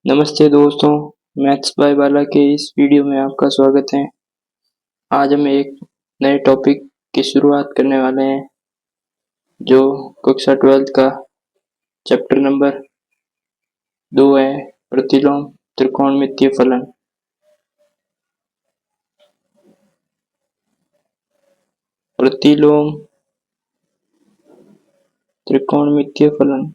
नमस्ते दोस्तों, maths by बाला के इस वीडियो में आपका स्वागत है। आज हम एक नए टॉपिक की शुरुआत करने वाले हैं जो कक्षा 12th का चैप्टर नंबर 2 है, प्रतिलोम त्रिकोणमितीय फलन। प्रतिलोम त्रिकोणमितीय फलन।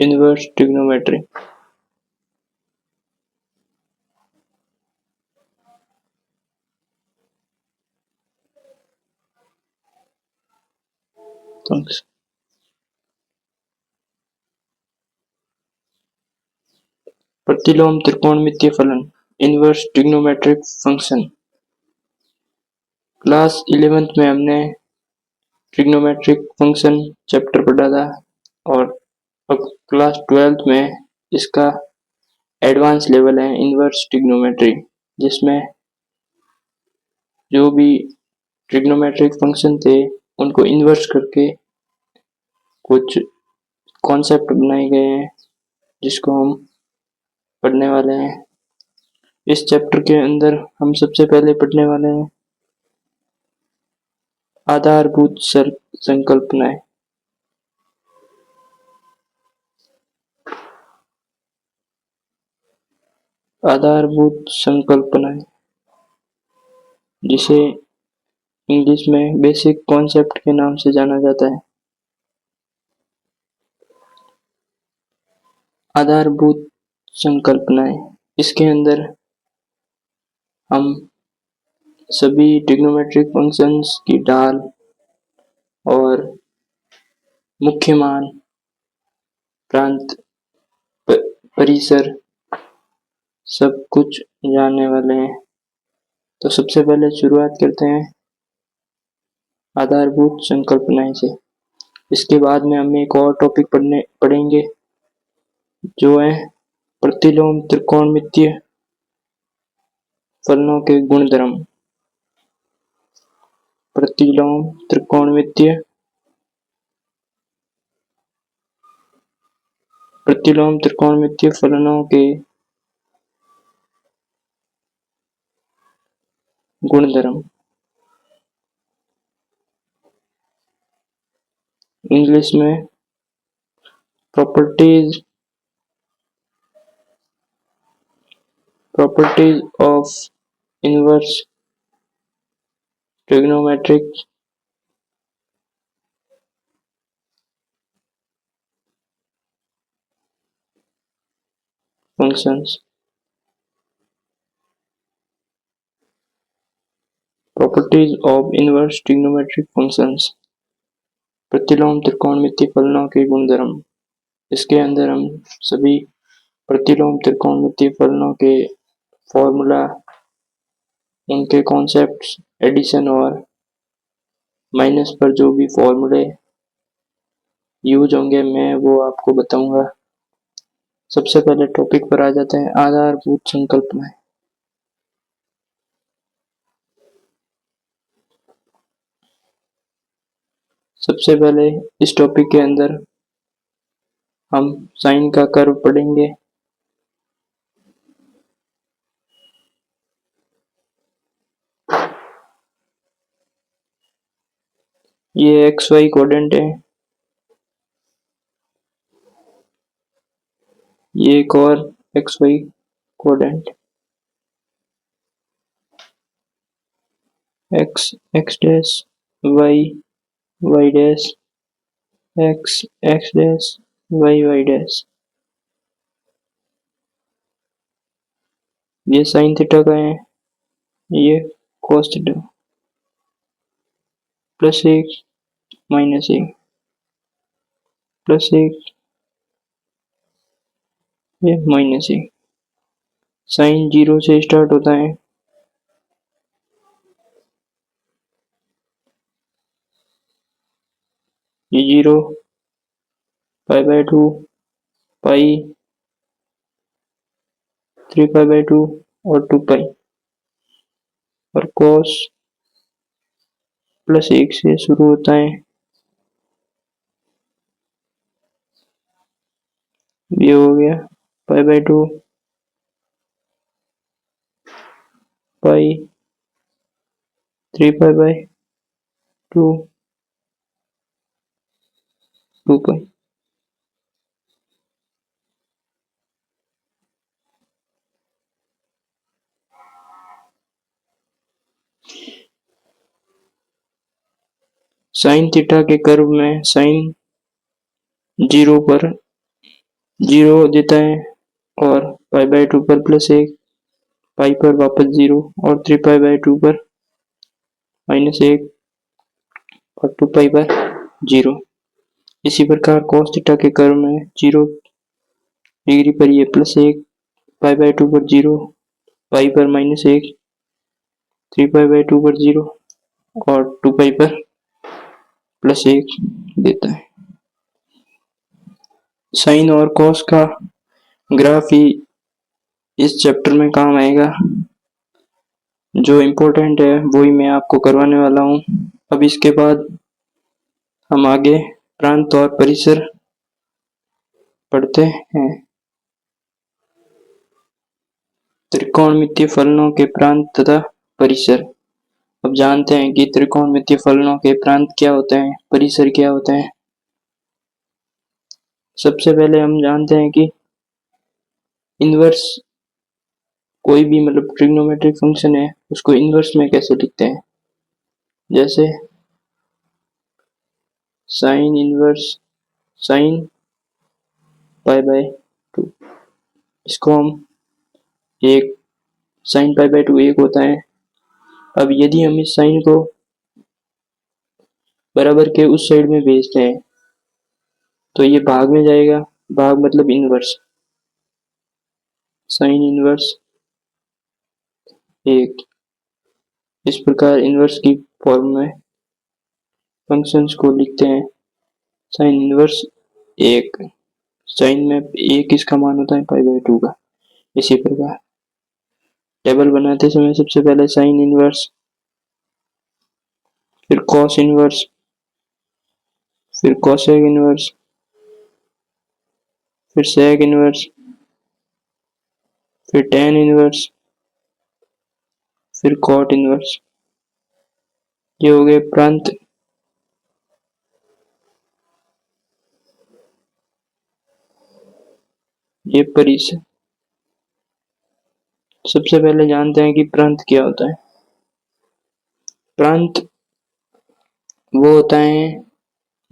Inverse trigonometry. प्रतिलोम त्रिकोणमितीय फलन, inverse trigonometric function. Class 11th में हमने ट्रिग्नोमेट्रिक फंक्शन चैप्टर पढ़ा था और अब क्लास 12th में इसका एडवांस लेवल है इनवर्स ट्रिग्नोमेट्री, जिसमें जो भी ट्रिग्नोमेट्रिक फंक्शन थे उनको इन्वर्स करके कुछ कॉन्सेप्ट बनाए गए हैं जिसको हम पढ़ने वाले हैं। इस चैप्टर के अंदर हम सबसे पहले पढ़ने वाले हैं आधारभूत संकल्पनाएं। आधारभूत संकल्पनाएं, जिसे इंग्लिश में बेसिक कॉन्सेप्ट के नाम से जाना जाता है। आधारभूत संकल्पनाएं, इसके अंदर हम सभी ट्रिग्नोमेट्रिक फंक्शंस की ढाल और मुख्य मान, प्रांत, परिसर सब कुछ जानने वाले हैं। तो सबसे पहले शुरुआत करते हैं आधारभूत संकल्पनाएं से। इसके बाद में हम एक और टॉपिक पढ़ेंगे जो है प्रतिलोम त्रिकोणमितीय फलनों के गुणधर्म। प्रतिलोम त्रिकोणमितीय फलनों के गुणधर्म। इंग्लिश में properties of inverse trigonometric functions. Properties of inverse trigonometric functions, प्रतिलोम त्रिकोणमितीय फलनों के गुणधर्म। इसके अंदर हम सभी प्रतिलोम त्रिकोणमितीय फलनों के फॉर्मूला, उनके कॉन्सेप्ट्स, एडिशन और माइनस पर जो भी फॉर्मूले यूज होंगे मैं वो आपको बताऊंगा। सबसे पहले टॉपिक पर आ जाते हैं आधारभूत संकल्पनाएं। सबसे पहले इस टॉपिक के अंदर हम साइन का कर्व पढ़ेंगे। ये एक्स वाई कोऑर्डिनेट है, ये एक और x y coordinate, x x dash, y y dash, x x dash, y y dash. ये साइन थीटा का है, ये कोस थीटा, प्लस एक माइनस एक, प्लस एक, ये माइनस एक। साइन 0 से स्टार्ट होता है, ये 0, pi by 2, pi, 3 pi by 2 और 2 पाई। और cos +1 से शुरू होता है। ये हो गया π/2 पाई 3π/2 2π। साइन थीटा के कर्व में साइन 0 पर 0 देता है और π/2 पर +1, पाई पर वापस 0 और 3π/2 पर -1 और 2π पर 0। इसी प्रकार cos थीटा के कर्व में 0 डिग्री पर ये +1, π/2 पर 0, पाई पर -1, 3π/2 पर 0 और 2π पर +1 देता है। साइन और cos का ग्राफ ही इस चैप्टर में काम आएगा। जो इम्पोर्टेंट है वही मैं आपको करवाने वाला हूँ। अब इसके बाद हम आगे प्रांत और परिसर पढ़ते हैं। त्रिकोणमितीय फलनों के प्रांत तथा परिसर। अब जानते हैं कि त्रिकोणमितीय फलनों के प्रांत क्या होते हैं, परिसर क्या होते हैं। सबसे पहले हम जानते हैं कि इनवर्स कोई भी मतलब ट्रिग्नोमेट्रिक फंक्शन है उसको इनवर्स में कैसे लिखते हैं। जैसे साइन इनवर्स साइन π/2, इसको हम एक साइन π/2 1 होता है। अब यदि हम इस साइन को बराबर के उस साइड में भेजते हैं तो ये भाग में जाएगा, भाग मतलब इनवर्स, साइन इनवर्स 1। इस प्रकार इनवर्स की फॉर्म में फंक्शंस को लिखते हैं। साइन इनवर्स 1, साइन में 1 इसका मान होता है π/2 का। इसी प्रकार टेबल बनाते समय सबसे पहले साइन इनवर्स, फिर कॉस इनवर्स, फिर कोसेक इनवर्स, फिर सेक इनवर्स, फिर tan इनवर्स, फिर कॉट इनवर्स। ये हो गए प्रांत। ये परिसर। सबसे पहले जानते हैं कि प्रांत क्या होता है। प्रांत वो होता है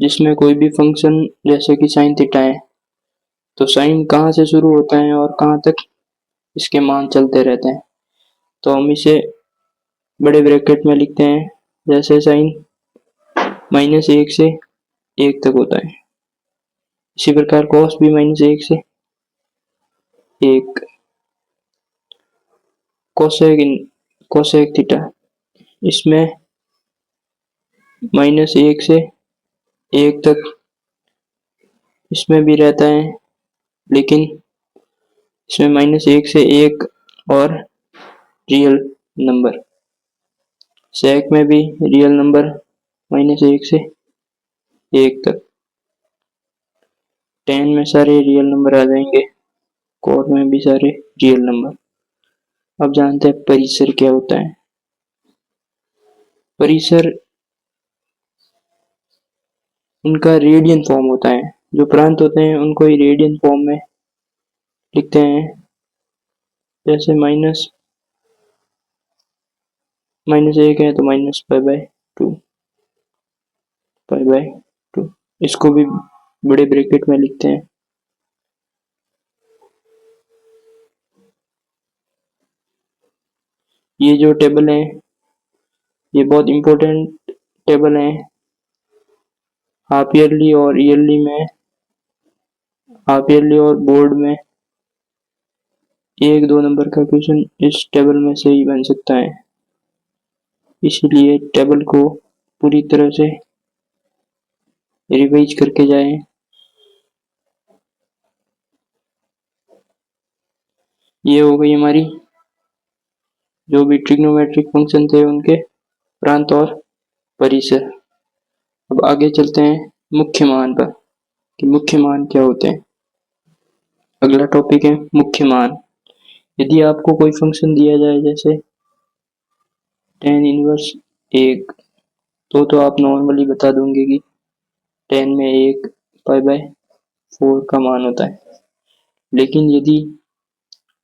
जिसमें कोई भी फंक्शन जैसे कि साइन थीटा है तो साइन कहाँ से शुरू होता है और कहाँ तक इसके मान चलते रहते हैं। तो हम इसे बड़े ब्रैकेट में लिखते हैं। जैसे साइन -1 से 1 तक होता है। इसी प्रकार कॉस भी -1 से 1। कोसेक थीटा इसमें -1 से 1 तक इसमें भी रहता है, लेकिन इसमें -1 से 1 और रियल नंबर। सेक में भी रियल नंबर -1 से 1 तक। tan में सारे रियल नंबर आ जाएंगे, कोट में भी सारे रियल नंबर। अब जानते हैं परिसर क्या होता है। परिसर उनका रेडियन फॉर्म होता है। जो प्रांत होते हैं उनको ही रेडियन फॉर्म में लिखते हैं। जैसे -1 है तो -π/2 इसको भी बड़े ब्रैकेट में लिखते हैं। ये जो टेबल है ये बहुत इंपॉर्टेंट टेबल है। हाफ ईयरली और ईयरली में, हाफ ईयरली और बोर्ड में 1-2 नंबर का क्वेश्चन इस टेबल में से ही बन सकता है। इसलिए टेबल को पूरी तरह से रिवाइज करके जाएं। ये हो गई हमारी जो भी ट्रिग्नोमेट्रिक फंक्शन थे उनके प्रांत और परिसर। अब आगे चलते हैं मुख्य मान पर कि मुख्य मान क्या होते हैं। अगला टॉपिक है मुख्य मान। यदि आपको कोई फंक्शन दिया जाए जैसे tan इनवर्स 1, तो आप नॉर्मली बता दोगे कि tan में 1 π/4 का मान होता है। लेकिन यदि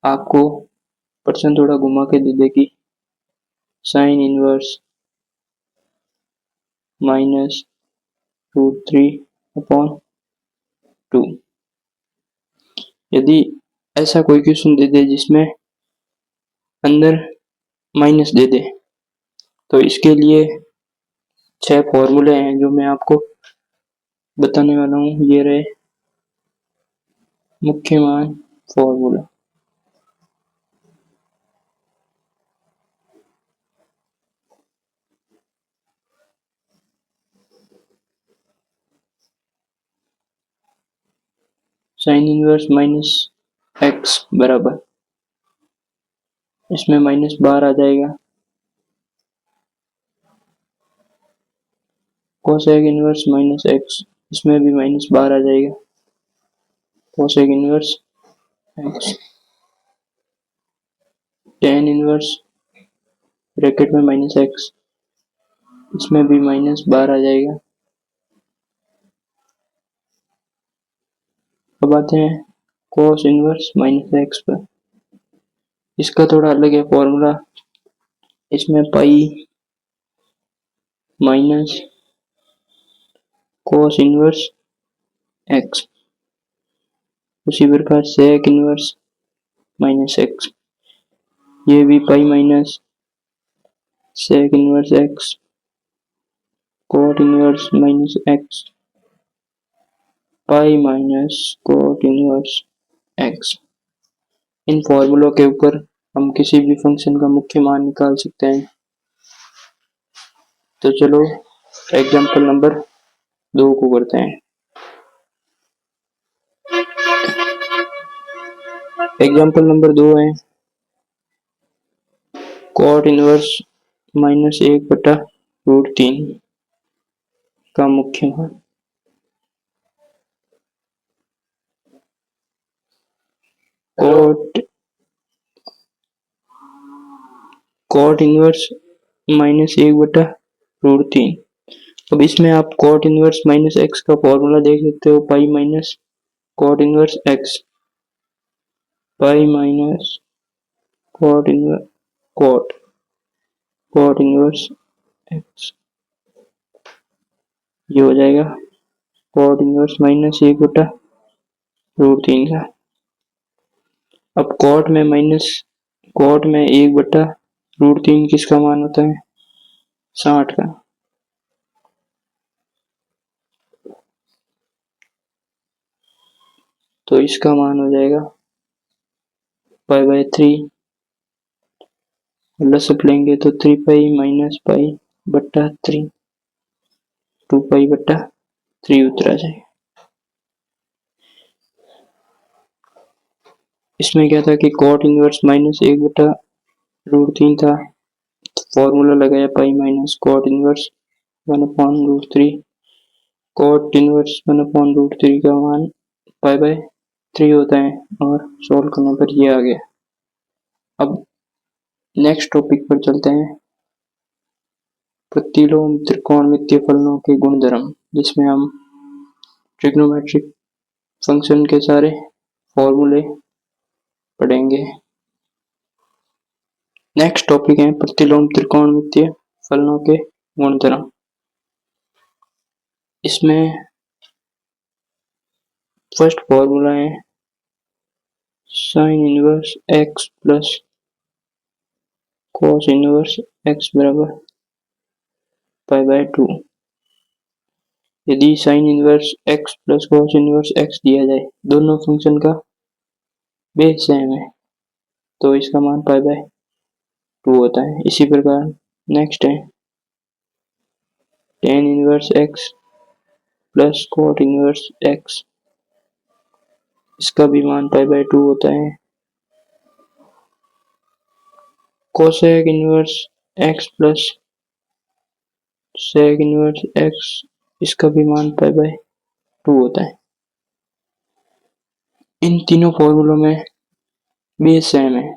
आपको प्रश्न थोड़ा घुमा के दे दे कि sin इनवर्स -√3/2, यदि ऐसा कोई क्वेश्चन दे दे जिसमें अंदर माइनस दे दे, तो इसके लिए 6 फॉर्मूले हैं जो मैं आपको बताने वाला हूँ। ये रहे मुख्य मान फॉर्मूला। साइन इनवर्स -x बराबर, इसमें -12 आ जाएगा। कोसेक इनवर्स -x, इसमें भी -12 आ जाएगा। Cosec inverse x, tan inverse bracket में -x, इसमें भी -12 आ जाएगा। अब आते हैं cos इनवर्स -x पर। इसका थोड़ा अलग है फॉर्मूला। इसमें pi minus cos inverse x, उसी प्रकार sec इनवर्स -x, ये भी pi minus sec inverse x, cot inverse -x, pi minus cot inverse x। इन फॉर्मूलों के ऊपर हम किसी भी फंक्शन का मुख्य मान निकाल सकते हैं। तो चलो एग्जांपल नंबर 2 को करते हैं। एग्जांपल नंबर 2 है cot इनवर्स -1/√3 का मुख्य मान। cot inverse -1/√3। अब इसमें आप cot इनवर्स -x का फॉर्मूला देख सकते हो, pi minus cot inverse x, pi minus cot inverse cot inverse x, ये हो जाएगा cot इनवर्स -1/√3 का। अब cot में 1/√3 किसका मान होता है? 60 का। तो इसका मान हो जाएगा π/3, लसअप लेंगे तो 3π - π/3, 2π/3 उतरा जाएगा। इसमें क्या था कि cot इनवर्स -1/√3 था, फॉर्मूला लगाया pi minus cot inverse 1/√3, cot inverse 1/√3 का मान π/3 होता है और सॉल्व करने पर ये आ गया। अब नेक्स्ट टॉपिक पर चलते हैं, प्रतिलोम त्रिकोणमितीय फलनों के गुणधर्म, जिसमें हम ट्रिग्नोमेट्रिक फंक्शन के सारे फॉर्मूले पढ़ेंगे। नेक्स्ट टॉपिक है प्रतिलोम त्रिकोणमितीय फलनों के गुणधर्म। इसमें फर्स्ट फॉर्मूला है sine inverse x plus cos inverse x बराबर π/2। यदि sine inverse x plus cos inverse x दिया जाए, दोनों फंक्शन का बेस सेम है, तो इसका मान π/2 होता है। इसी प्रकार नेक्स्ट है tan inverse x plus cot inverse x, इसका भी मान π/2 होता है। Cosec inverse x plus sec inverse x, इसका भी मान पाई बाय 2 होता है। इन तीनों फॉर्मूलों में भी सेम है।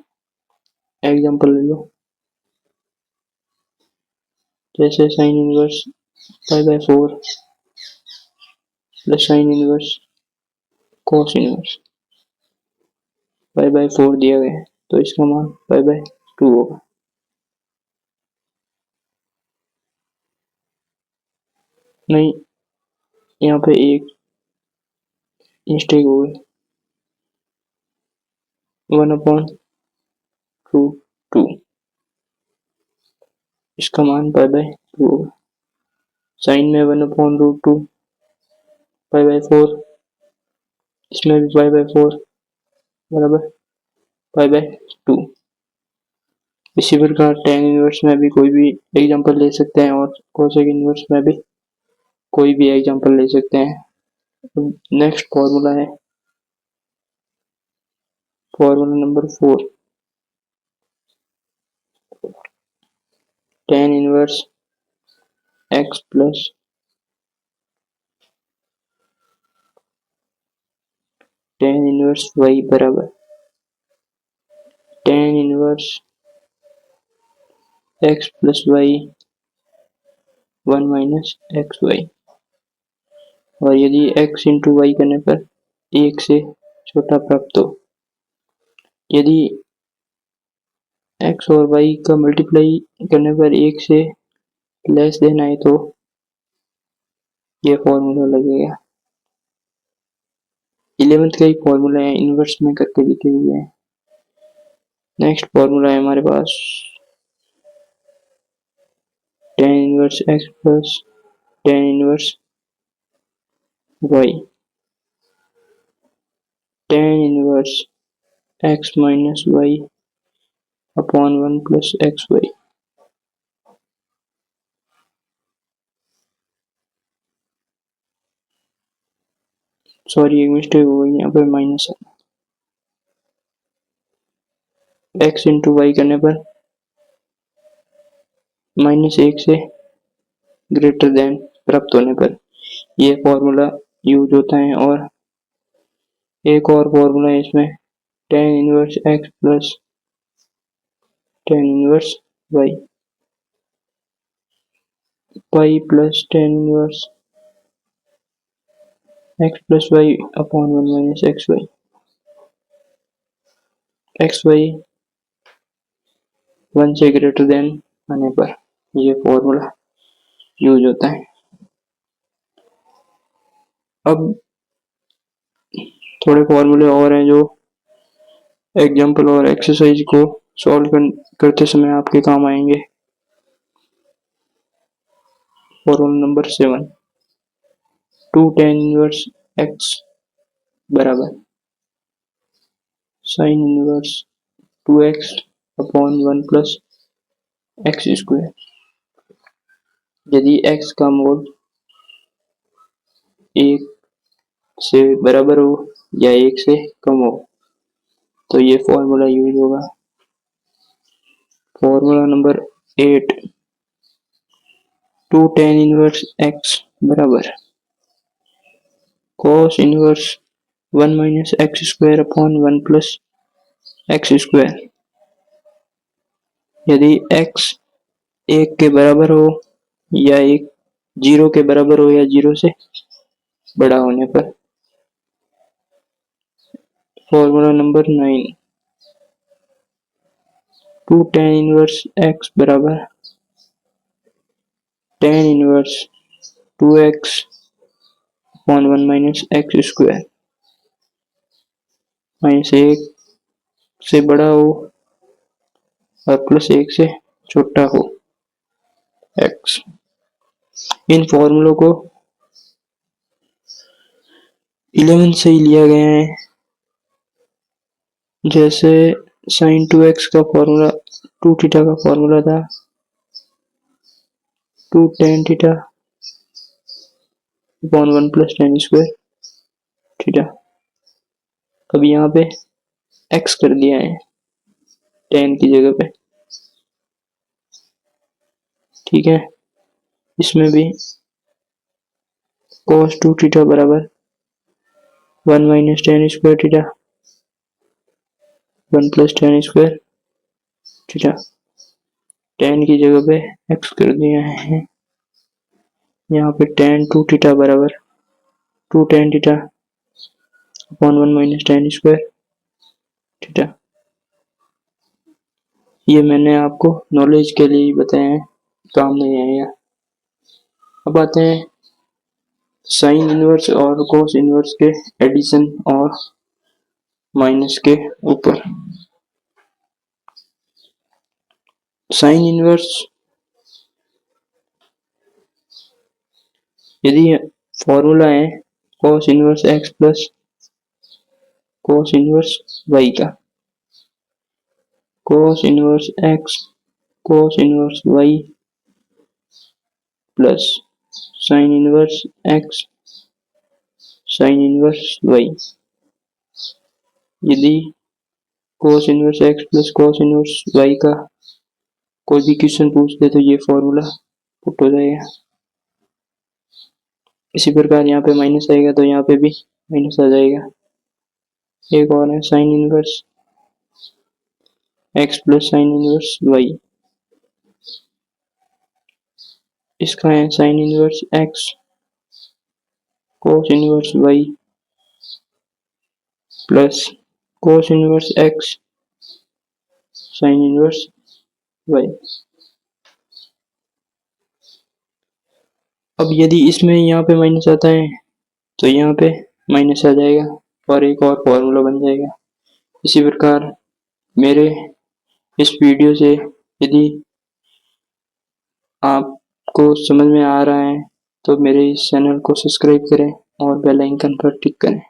एग्जांपल ले लो, जैसे sine inverse pi by 4 plus sine inverse cos inverse pi by 4 दिया गया है, तो इसका मान पाई बाय 2 होगा। नहीं, यहाँ पे एक मिस्टेक हो गई, 1/√2, इसका मान पाई बाय 2 होगा। साइन में 1/√2 पाई बाय 4, इसमें भी पाई बाय 4 बराबर पाई बाय 2। इसी प्रकार टेन इनवर्स में भी कोई भी एग्जांपल ले सकते हैं और कोसेक इनवर्स में भी कोई भी एग्जांपल ले सकते हैं। नेक्स्ट फॉर्मूला है formula number 4, tan inverse x plus tan inverse y बराबर tan inverse x plus y 1 minus x y. और यदि x इंटू वाई करने पर 1 से छोटा प्राप्त हो, यदि x और y का मल्टीप्लाई करने पर 1 से लेस देन आए तो यह फॉर्मूला लगेगा। 11th का ही फॉर्मूला है, इनवर्स में करके लिखे हुए हैं। नेक्स्ट फॉर्मूला है हमारे पास tan inverse x plus tan inverse y, tan inverse x minus y upon 1 plus x y. Sorry, एक मिस्टेक हो गई, यहाँ पे माइनस है। एक्स इंटू वाई करने पर -1 से ग्रेटर देन प्राप्त होने पर यह फॉर्मूला यूज होता है। और एक और फॉर्मूला है इसमें, tan inverse x plus tan inverse y, y plus tan inverse x plus y upon 1 minus x y. X y 1 से ग्रेटर देन आने पर यह फॉर्मूला यूज होता है। अब थोड़े फॉर्मूले और हैं जो एग्जाम्पल और एक्सरसाइज को सॉल्व करते समय आपके काम आएंगे। Formula number 7, 2 tan inverse x बराबर sine inverse 2x upon 1 plus x square. यदि x का मोल 1 से बराबर हो या 1 से कम हो तो ये फॉर्मूला यूज होगा। Formula number 8, 2 tan inverse x बराबर cos inverse 1 minus x square upon 1 plus x square. यदि x 1 के बराबर हो या 1 0 के बराबर हो या 0 से बड़ा होने पर। Formula number 9, 2 tan inverse x बराबर tan inverse 2x upon 1 minus x square. -1 से बड़ा हो और +1 से छोटा हो x। इन फॉर्मूलों को 11 से ही लिया गया है। जैसे sin 2x का फॉर्मूला 2 थीटा का फॉर्मूला था 2 tan theta upon 1 plus tan square theta. अब यहाँ पे x कर दिया है tan की जगह पे, ठीक है। इसमें भी cos 2 थीटा बराबर 1 minus ten square theta 1 plus ten square theta. Ten की जगह पे x कर दिया है। यहाँ पे tan 2 थीटा बराबर 2 tan theta upon 1 minus ten square theta. ये मैंने आपको नॉलेज के लिए ही बताया है, काम नहीं आएगा। अब आते हैं साइन इनवर्स और कोस इनवर्स के एडिशन और माइनस के ऊपर। साइन इनवर्स यदि फॉर्मूला है cos inverse x plus cos inverse y का, cos inverse x cos inverse y plus sine inverse x sine inverse y. यदि cos inverse x plus cos inverse y का कोई भी question पूछ दे तो ये फॉर्मूला पुट हो जाएगा। इसी प्रकार यहाँ पे माइनस आएगा तो यहाँ पे भी माइनस आ जाएगा। एक और है sine inverse x plus sine inverse y. इसका है sine inverse x cos inverse y plus cos inverse x sine inverse y. अब यदि इसमें यहाँ पे माइनस आता है तो यहाँ पे माइनस आ जाएगा और एक और फॉर्मूला बन जाएगा। इसी प्रकार मेरे इस वीडियो से यदि आपको समझ में आ रहा है तो मेरे इस चैनल को सब्सक्राइब करें और बेल आइकन पर टिक करें।